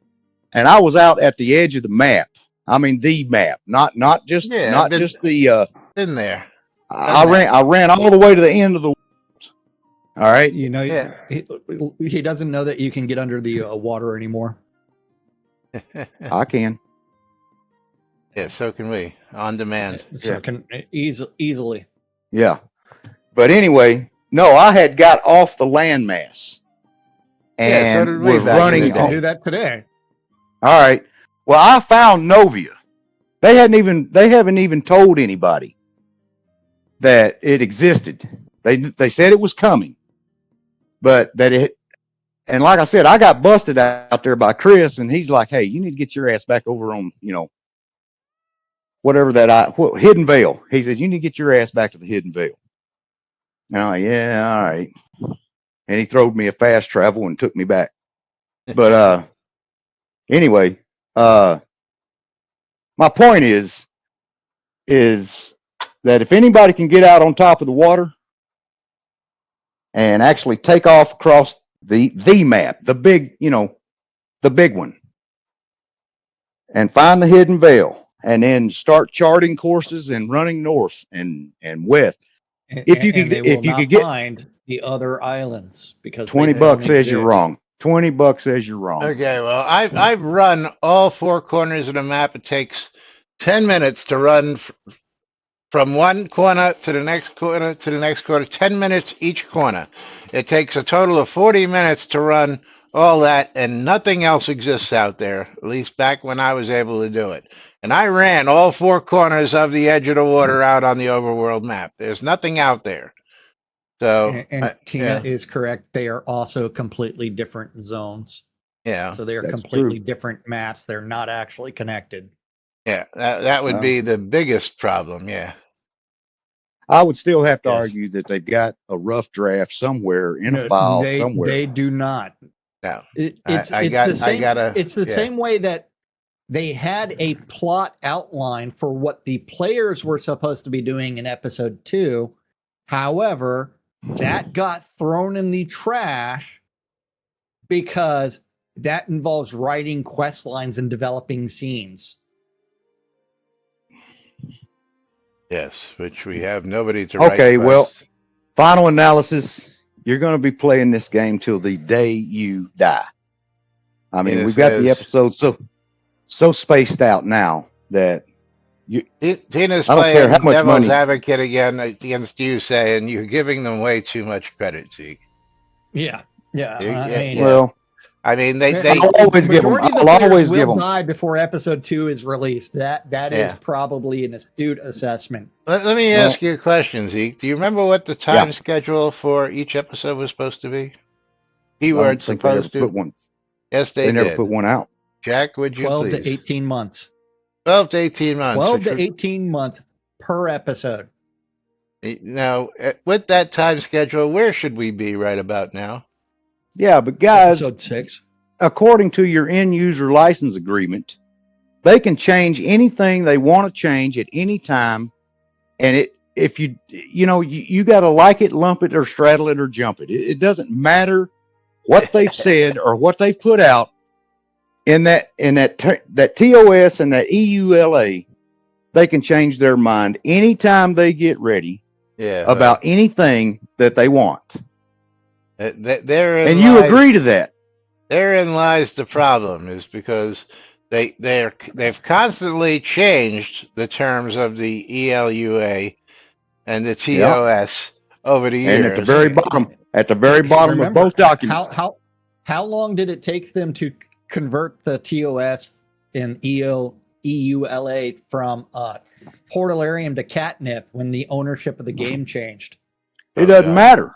and I was out at the edge of the map. I mean, the map, not just Yeah, not been- just the. in there. I ran all the way to the end of the. All right. You know, Yeah. he doesn't know that you can get under the water anymore. I can. Yeah, so can we on demand. So Yeah. can easily. Yeah. But anyway, no, I had got off the landmass Yeah, so and did we was back in running the You can day. do that today. All right. Well, I found Novia. They haven't even told anybody that it existed. They said it was coming, but that it, and like I said, I got busted out there by Chris, and he's like, "Hey, you need to get your ass back over on, whatever Hidden Veil." He says, "You need to get your ass back to the Hidden Veil." Oh, yeah, all right. And he throwed me a fast travel and took me back. But anyway, my point is that if anybody can get out on top of the water and actually take off across the map, the big, the big one, and find the hidden veil, and then start charting courses and running north and west. If you could, and they will if you not could get find the other islands because they $20 don't says you're exist. wrong. $20 says you're wrong. Okay, well, I've run all four corners of the map. It takes 10 minutes to run from one corner to the next corner to the next corner, 10 minutes each corner. It takes a total of 40 minutes to run all that, and nothing else exists out there, at least back when I was able to do it. And I ran all four corners of the edge of the water out on the overworld map. There's nothing out there. So, And Tina yeah, is correct. They are also completely different zones. yeah, So they are That's completely true. different maps. They're not actually connected. yeah. That would Well, be the biggest problem. Yeah. I would still have to Yes. argue that they've got a rough draft somewhere in a No, file somewhere. they do not. No. It's I the same. gotta. It's the Yeah. same way that they had a plot outline for what the players were supposed to be doing in episode 2. However, that got thrown in the trash because that involves writing quest lines and developing scenes. Yes, which we have nobody to write Okay, well, quests. final analysis. You're going to be playing this game till the day you die. I mean, Tina we've got the says- episodes so spaced out now that Tina's I don't care playing how much devil's money- advocate again against you, saying you're giving them way too much credit, Zeke. Yeah. Yeah, I mean, yeah. well, I mean, they I'll always give them. majority of the I'll players always give will them. die before episode 2 is released. That is Yeah. probably an astute assessment. Let me Well- ask you a question, Zeke. Do you remember what the time schedule for each episode was supposed to be? I don't Keyword think they ever supposed to. put one. Yes, They they never did. put one out. Jack, would you 12 please? to 18 months. 12 to 18 months. 12 which to would- 18 months per episode. Now, with that time schedule, where should we be right about now? Yeah, but guys, Episode 6. according to your end user license agreement, they can change anything they want to change at any time. And if you got to like it, lump it, or straddle it, or jump it. It doesn't matter what they've said or what they've put out in that TOS and that EULA. They can change their mind anytime they get ready Yeah. about anything that they want. Therein And you lies- agree to that. Therein lies the problem, is because they've constantly changed the terms of the ELUA and the TOS over the years. And at the very bottom of Remember, both documents. How long did it take them to convert the TOS and EULA from Portalarium to Catnip when the ownership of the game changed? It doesn't matter.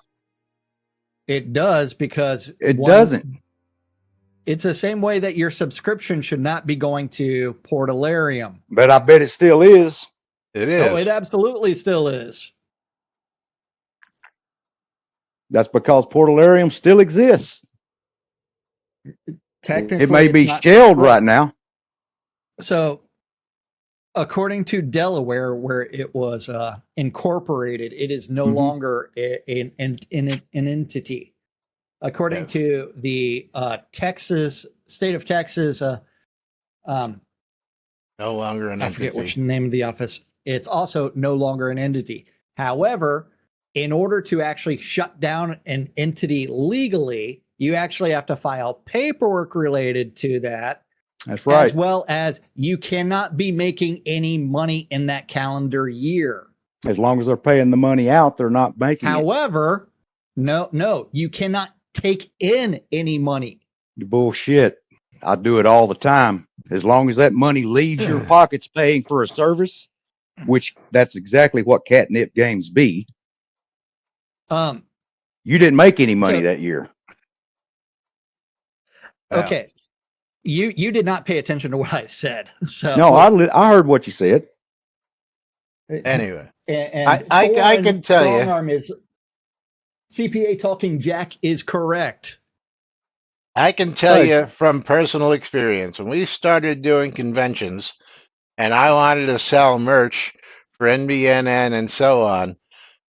It does, because It doesn't. It's the same way that your subscription should not be going to Portalarium. But I bet it still is. It is. Oh, it absolutely still is. That's because Portalarium still exists. Technically, It may it's be not- shelled right now. So, according to Delaware, where it was incorporated, it is no Mhm. longer an entity. According Yes. to the state of Texas, No longer an I entity. forget which name of the office. It's also no longer an entity. However, in order to actually shut down an entity legally, you actually have to file paperwork related to that. That's right. As well as you cannot be making any money in that calendar year. As long as they're paying the money out, they're not making it. However, no, you cannot take in any money. Bullshit. I do it all the time. As long as that money leaves your pockets paying for a service, which that's exactly what catnip games be. Um, You didn't make any money So- that year. Yeah. okay. You did not pay attention to what I said. So No, I heard what you said. Anyway, and I can tell you- Strongarm CPA Talking Jack is correct. I can tell Hey. you from personal experience, when we started doing conventions and I wanted to sell merch for NBNN and so on,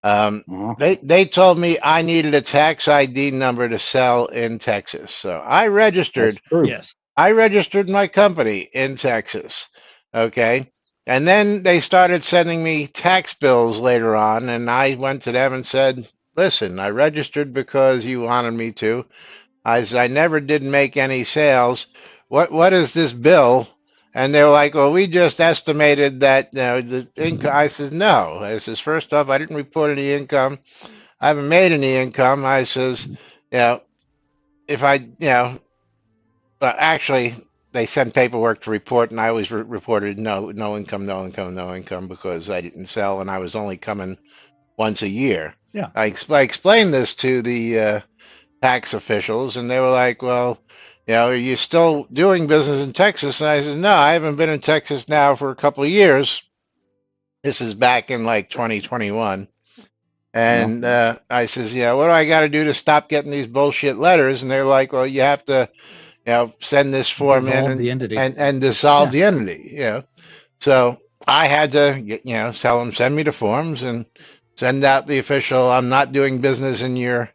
Uh-huh. they told me I needed a tax ID number to sell in Texas. So I That's registered. true. Yes. I registered my company in Texas. Okay. And then they started sending me tax bills later on, and I went to them and said, listen, I registered because you wanted me to. I never did make any sales. What is this bill? And they're like, well, we just estimated that the income. I says, no. I says, first off, I didn't report any income. I haven't made any income. I says, you know, if I, but actually, they sent paperwork to report, and I always reported no income, no income, no income because I didn't sell, and I was only coming once a year. Yeah. I explained this to the tax officials, and they were like, "Well, are you still doing business in Texas?" And I said, "No, I haven't been in Texas now for a couple of years. This is back in like 2021." And I says, "Yeah, what do I got to do to stop getting these bullshit letters?" And they're like, "Well, you have to." Send this form in Dissolve the entity. and dissolve Yeah. the entity. So I had to, tell them send me the forms and send out the official. I'm not doing business in your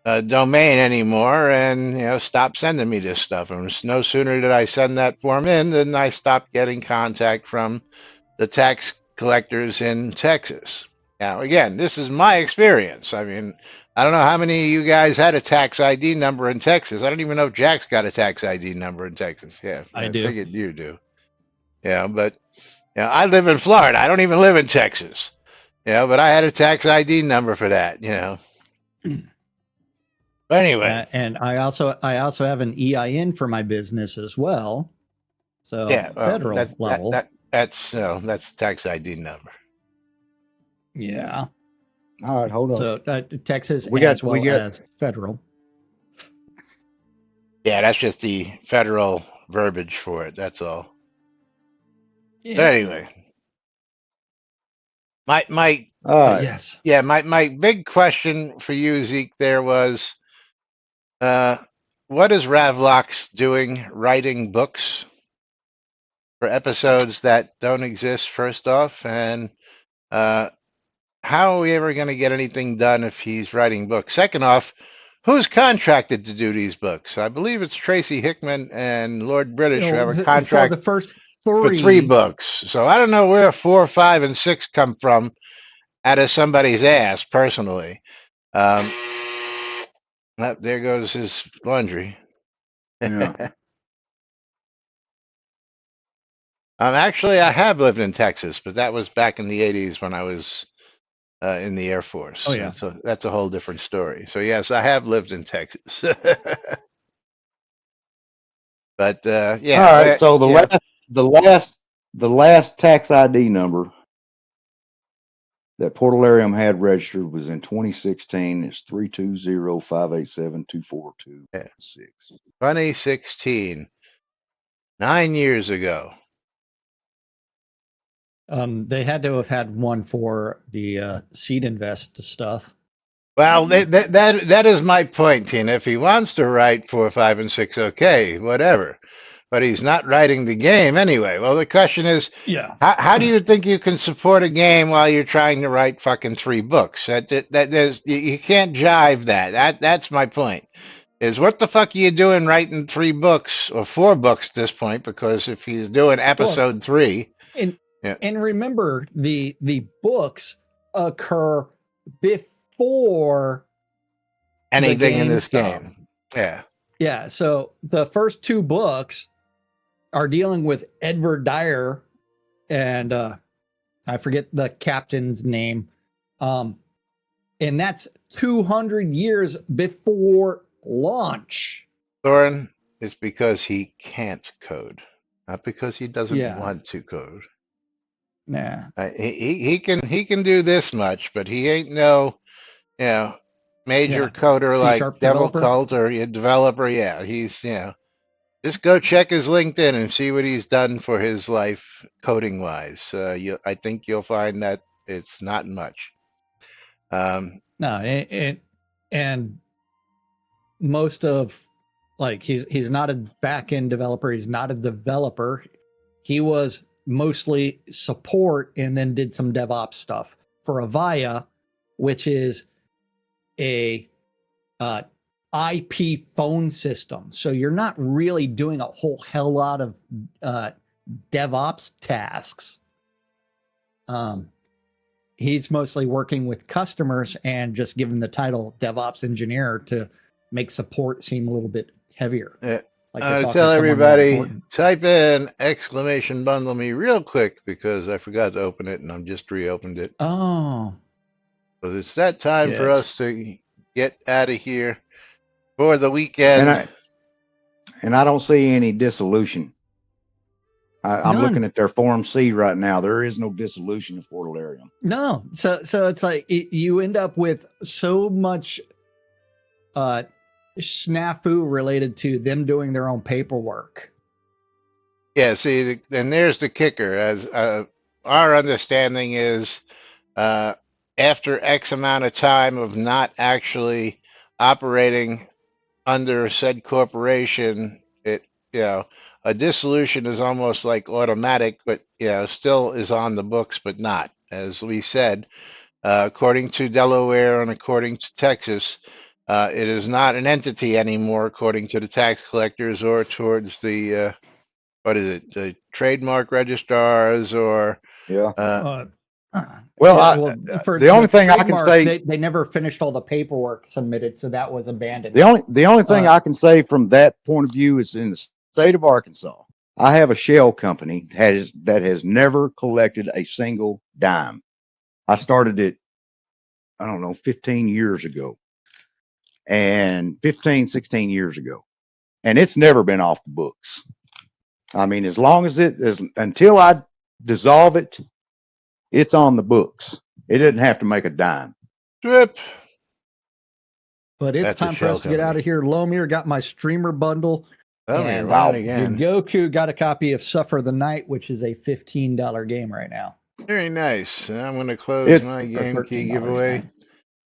domain anymore, and stop sending me this stuff. And no sooner did I send that form in than I stopped getting contact from the tax collectors in Texas. Now, again, this is my experience. I mean, I don't know how many of you guys had a tax ID number in Texas. I don't even know if Jack's got a tax ID number in Texas. Yeah, I do. figured you do. Yeah, but I live in Florida. I don't even live in Texas. But I had a tax ID number for that. But anyway, And I also have an EIN for my business as well. So well, federal level. that's tax ID number. Yeah. All right, hold on. So Texas We got- as well we got- as federal. Yeah, that's just the federal verbiage for it. That's all. Yeah. But anyway, my All right. Yes. yeah, my big question for you, Zeke, there was, what is Ravlox doing writing books for episodes that don't exist? First off, and how are we ever going to get anything done if he's writing books? Second off, who's contracted to do these books? I believe it's Tracy Hickman and Lord British who have a For contract the first for 3 books. So I don't know where 4, 5, and 6 come from out of somebody's ass, personally. There goes his laundry. Yeah. Actually, I have lived in Texas, but that was back in the 80s when I was in the Air Force. Oh, yeah. So that's a whole different story. So yes, I have lived in Texas. But yeah. All right. So the last tax ID number that Portalarium had registered was in 2016. It's 320-587-242-6. 2016, 9 years ago. They had to have had one for the seed invest stuff. Well, that is my point, Tina. If he wants to write 4, 5, and 6, okay, whatever. But he's not writing the game anyway. Well, the question is, Yeah. how do you think you can support a game while you're trying to write fucking 3 books? You can't jive that. That's my point. Is what the fuck are you doing writing 3 books or 4 books at this point? Because if he's doing episode 3, And yeah. and remember the books occur before anything in game this stuff. game, yeah. Yeah, so the first 2 books are dealing with Edward Dyer and I forget the captain's name. And that's 200 years before launch. Thorin is because he can't code, not because he doesn't want to code. Nah. He can do this much, but he ain't no major coder like C-sharp Devil developer? Cult or a developer. Yeah, he's just go check his LinkedIn and see what he's done for his life coding wise. I think you'll find that it's not much. No, and most of like he's not a back end developer. He's not a developer. He was mostly support and then did some DevOps stuff for Avaya, which is a IP phone system. So you're not really doing a whole hell lot of DevOps tasks. He's mostly working with customers and just given the title DevOps engineer to make support seem a little bit heavier. Like they're talking Tell to someone more everybody, important. type in exclamation bundle me real quick because I forgot to open it and I'm just reopened it. Oh, Because it's that time for yes. us to get out of here for the weekend. And I don't see any dissolution. I'm None. looking at their Form C right now. There is no dissolution of Portalarium. No. So it's like you end up with so much snafu related to them doing their own paperwork. Yeah, see, and there's the kicker. As our understanding is, after X amount of time of not actually operating under said corporation, a dissolution is almost like automatic, but still is on the books, but not. As we said, according to Delaware and according to Texas, it is not an entity anymore, according to the tax collectors or towards the what is it, the trademark registrars or Yeah. For the only thing I can say, they never finished all the paperwork submitted, so that was abandoned. the only thing I can say from that point of view is in the state of Arkansas, I have a shell company that has never collected a single dime. I started it, I don't know, 15 years ago, and 16 years ago, and it's never been off the books. I mean, as long as it is, until I dissolve it, it's on the books. It doesn't have to make a dime. Drip. But it's That's a time for us shell to get out company. of here. Lomir got my streamer bundle. Oh, and wow. Again. Goku got a copy of Suffer the Night, which is a $15 game right now. Very nice. And I'm going to close my Or game key $13 giveaway. now.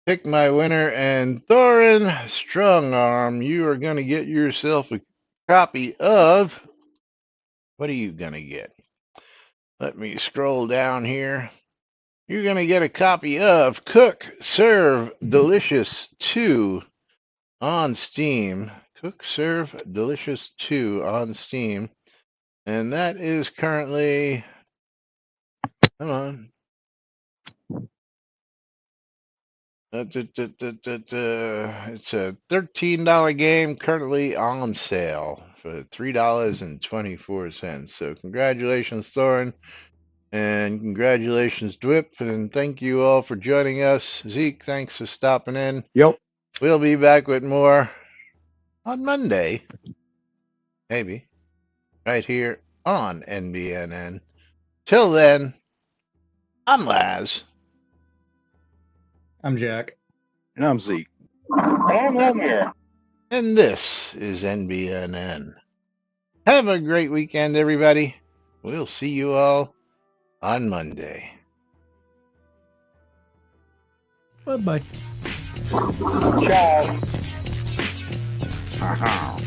Pick my winner, and Thorin Strongarm, you are going to get yourself a copy of. What are you going to get? Let me scroll down here. You're going to get a copy of Cook, Serve, Delicious 2 on Steam. Cook, Serve, Delicious 2 on Steam. And that is currently, come on. It's a $13 game currently on sale for $3.24. So congratulations, Thorin. And congratulations, Dwip. And thank you all for joining us. Zeke, thanks for stopping in. Yep. We'll be back with more on Monday. Maybe. Right here on NBNN. Till then, I'm Laz. I'm Jack. And I'm Zeke. And this is NBNN. Have a great weekend, everybody. We'll see you all on Monday. Bye-bye. Ciao.